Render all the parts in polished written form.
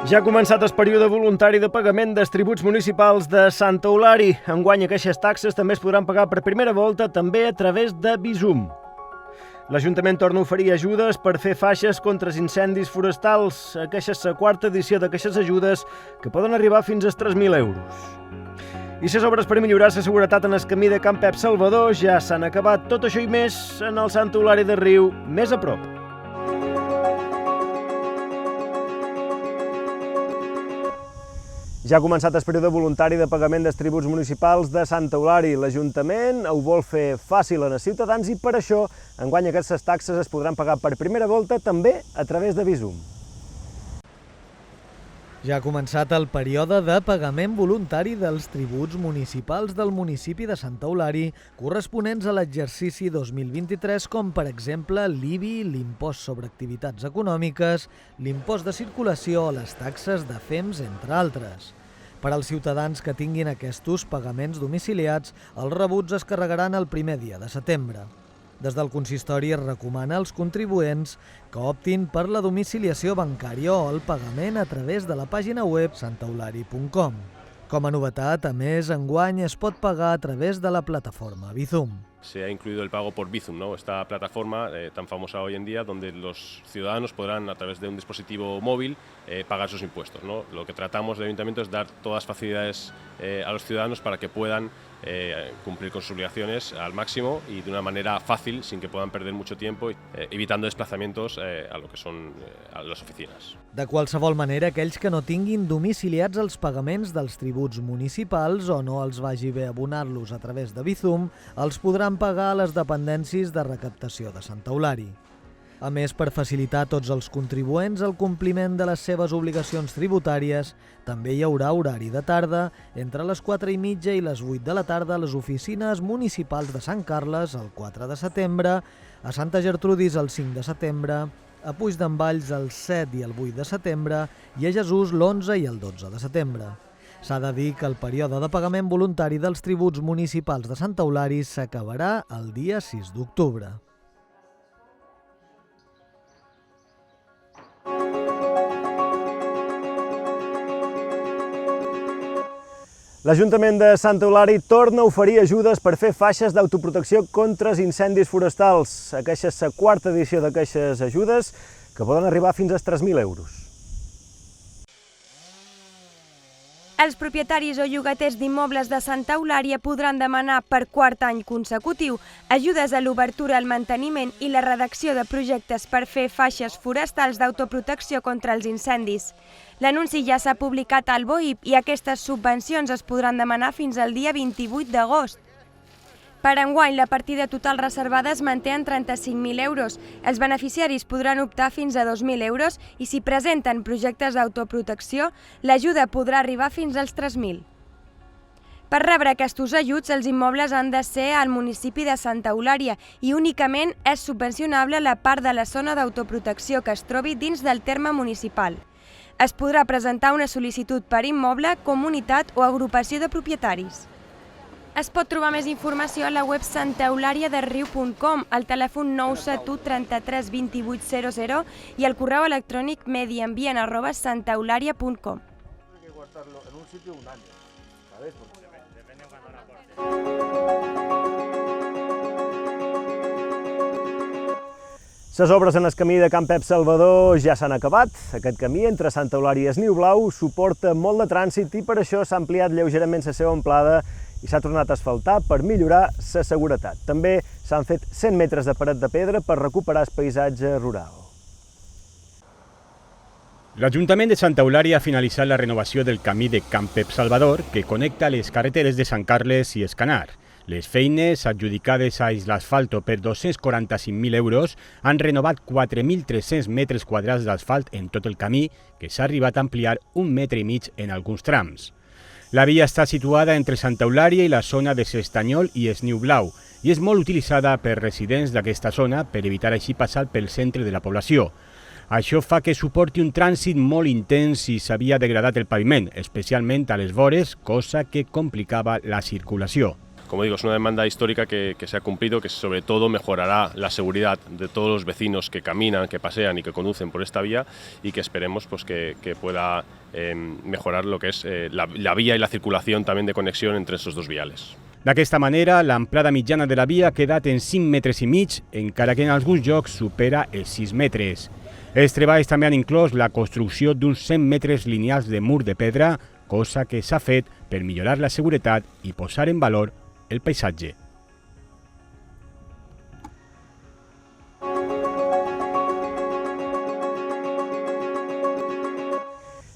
Ja ha començat el període voluntari de pagament dels tributs municipals de Santa Eulària. Enguany aquestes taxes també es podran pagar per primera volta també a través de Bizum. L'Ajuntament torna a oferir ajudes per fer faixes contra els incendis forestals. Aquesta és la quarta edició d'aquestes ajudes que poden arribar fins als 3.000 euros. I les obres per millorar la seguretat en el camí de Can Pep Salvador ja s'han acabat. Tot això i més en el Santa Eulària de Riu, més a prop. Ja ha començat el període voluntari de pagament dels tributs municipals de Santa Eulària. L'Ajuntament ho vol fer fàcil als ciutadans i per això enguany aquestes taxes es podran pagar per primera volta també a través de Bizum. Ja ha començat el període de pagament voluntari dels tributs municipals del municipi de Santa Eulària corresponents a l'exercici 2023, com per exemple l'IBI, l'impost sobre activitats econòmiques, l'impost de circulació o les taxes de FEMS, entre altres. Per als ciutadans que tinguin aquests pagaments domiciliats, els rebuts es carregaran el primer dia de setembre. Des del consistori es recomana als contribuents que optin per la domiciliació bancària o el pagament a través de la pàgina web santaeulària.com. Com a novetat, a més, enguany es pot pagar a través de la plataforma Bizum. Se ha incluido el pago por Bizum, ¿no? Esta plataforma tan famosa hoy en día, donde los ciudadanos podrán, a través de un dispositivo móvil, pagar sus impuestos, ¿no? Lo que tratamos del Ayuntamiento es dar todas las facilidades a los ciudadanos para que puedan cumplir con sus obligaciones al máximo y de una manera fácil, sin que puedan perder mucho tiempo, evitando desplazamientos a lo que son a les oficines. De qualsevol manera, aquells que no tinguin domiciliats els pagaments dels tributs municipals o no els vagi bé abonar-los a través de Bizum, els podran pagar a les dependències de recaptació de Santa Eulària. A més, per facilitar a tots els contribuents el compliment de les seves obligacions tributàries, també hi haurà horari de tarda entre les 4:30 i les 8 de la tarda a les oficines municipals de Sant Carles el 4 de setembre, a Santa Gertrudis el 5 de setembre, a Puigdemvalls el 7 i el 8 de setembre i a Jesús l'11 i el 12 de setembre. S'ha de dir que el període de pagament voluntari dels tributs municipals de Santa Eulària s'acabarà el dia 6 d'octubre. L'Ajuntament de Santa Eulària torna a oferir ajudes per fer faixes d'autoprotecció contra els incendis forestals. Aquesta és la quarta edició d'aquestes ajudes que poden arribar fins als 3.000 euros. Els propietaris o llogaters d'immobles de Santa Eulària podran demanar per quart any consecutiu ajudes a l'obertura, el manteniment i la redacció de projectes per fer faixes forestals d'autoprotecció contra els incendis. L'anunci ja s'ha publicat al BOIP i aquestes subvencions es podran demanar fins al dia 28 d'agost. Per enguany, la partida total reservada es manté en 35.000 euros. Els beneficiaris podran optar fins a 2.000 euros i si presenten projectes d'autoprotecció, l'ajuda podrà arribar fins als 3.000. Per rebre aquests ajuts, els immobles han de ser al municipi de Santa Eulària i únicament és subvencionable la part de la zona d'autoprotecció que es trobi dins del terme municipal. Es podrà presentar una sol·licitud per immoble, comunitat o agrupació de propietaris. Es pot trobar més informació a la web santaeulariaderriu.com, al telèfon 971 33 28 00 i al correu electrònic mediambient@santaeularia.com. Les obres en el camí de Can Pep Salvador ja s'han acabat. Aquest camí entre Santa Eulària i el Niu Blau suporta molt de trànsit i per això s'ha ampliat lleugerament la seva amplada i s'ha tornat a asfaltar per millorar la seguretat. També s'han fet 100 metres de paret de pedra per recuperar el paisatge rural. L'Ajuntament de Santa Eulària ha finalitzat la renovació del camí de Can Pep Salvador que connecta les carreteres de Sant Carles i Escanar. Les feines, adjudicades a l'asfalto per 245.000 euros, han renovat 4.300 metres quadrats d'asfalt en tot el camí, que s'ha arribat a ampliar 1,5 metres en alguns trams. La via està situada entre Santa Eulària i la zona de s'Estanyol i es Niu Blau i és molt utilitzada per residents d'aquesta zona per evitar així passar pel centre de la població. Això fa que suporti un trànsit molt intens i s'havia degradat el paviment, especialment a les vores, cosa que complicava la circulació. como digo, es una demanda histórica que se ha cumplido, que sobre todo mejorará la seguridad de todos los vecinos que caminan, que pasean y que conducen por esta vía, y que esperemos pues, que pueda mejorar lo que es la vía y la circulación también de conexión entre estos dos viales. D'aquesta manera, l'amplada mitjana de la via ha quedat en 5,5 metres, encara que en alguns llocs supera els 6 metres. Els treballs també han inclòs la construcció d'uns 100 metres lineals de mur de pedra, cosa que s'ha fet per millorar la seguretat i posar en valor el paisatge.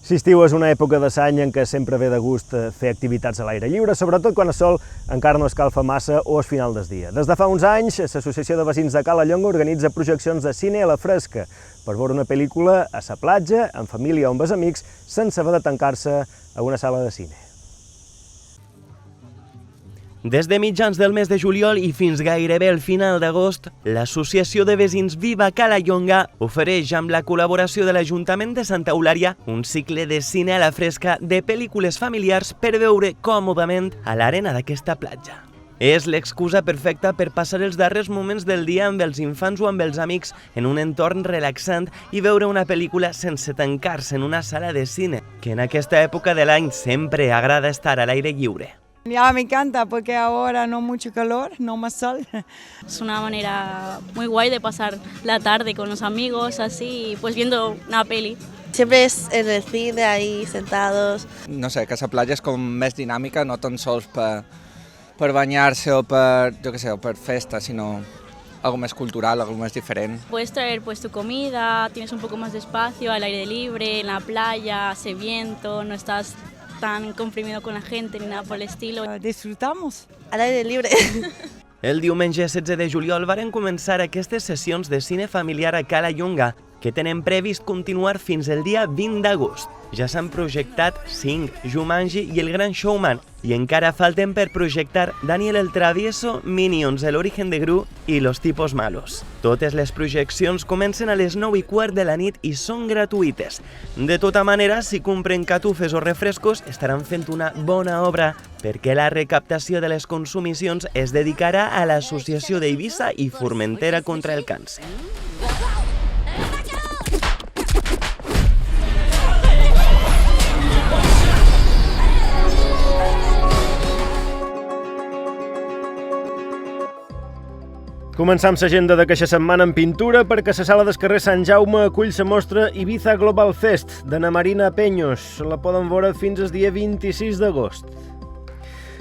Si estiu és una època de l'any en què sempre ve de gust fer activitats a l'aire lliure, sobretot quan el sol encara no escalfa massa o és final del dia. Des de fa uns anys, l'Associació de Veïns de Cala Llonga organitza projeccions de cine a la fresca per veure una pel·lícula a la platja, en família o amb els amics, sense haver de tancar-se a una sala de cine. Des de mitjans del mes de juliol i fins gairebé el final d'agost, l'Associació de Veïns Viva Cala Llonga ofereix, amb la col·laboració de l'Ajuntament de Santa Eulària, un cicle de cine a la fresca de pel·lícules familiars per veure còmodament a l'arena d'aquesta platja. És l'excusa perfecta per passar els darrers moments del dia amb els infants o amb els amics en un entorn relaxant i veure una pel·lícula sense tancar-se en una sala de cine, que en aquesta època de l'any sempre agrada estar a l'aire lliure. Ya me encanta porque ahora no mucho calor, no más sol. Es una manera muy guay de pasar la tarde con los amigos, así, pues viendo una peli. Siempre es en el cine, ahí sentados. No sé, que la platja és com més dinàmica, no tan sols per banyar-se o per, jo què sé, o per festa, sinó algo más cultural, algo más diferente. Puedes traer pues tu comida, tienes un poco más de espacio al aire libre, en la playa, hace viento, no estás tan comprimido con la gente ni nada por el estilo. Disfrutamos. Al aire libre. El diumenge 16 de juliol varen començar aquestes sessions de cine familiar a Cala Llonga, que tenen previst continuar fins el dia 20 d'agost. Ja s'han projectat Sing, Jumanji i El Gran Showman, i encara falten per projectar Daniel el Travieso, Minions, El Origen de Gru i Los Tipos Malos. Totes les projeccions comencen a les 9:15 de la nit i són gratuïtes. De tota manera, si compren catufes o refrescos, estaran fent una bona obra, perquè la recaptació de les consumicions es dedicarà a l'Associació d'Eivissa i Formentera contra el Càncer. Començam l'agenda d'aquesta setmana en pintura perquè la sala del carrer Sant Jaume acull la mostra Ibiza Global Fest d'Ana Marina Peños. La poden veure fins al dia 26 d'agost.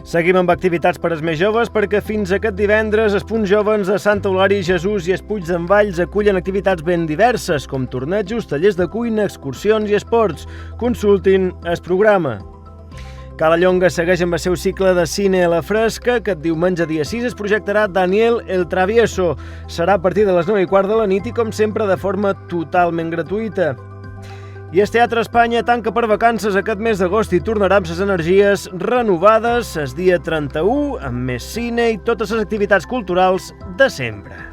Seguim amb activitats per als més joves perquè fins aquest divendres els punts jovens de Santa Eulària i Jesús i els Puig d'en Valls acullen activitats ben diverses com tornejos, tallers de cuina, excursions i esports. Consultin el programa. Cala Llonga segueix amb el seu cicle de cine a la fresca. Aquest diumenge dia 6 es projectarà Daniel el Travieso. Serà a partir de les 9:15 de la nit i, com sempre, de forma totalment gratuïta. I el Teatre Espanya tanca per vacances aquest mes d'agost i tornarà amb les energies renovades el dia 31, amb més cine i totes les activitats culturals de sempre.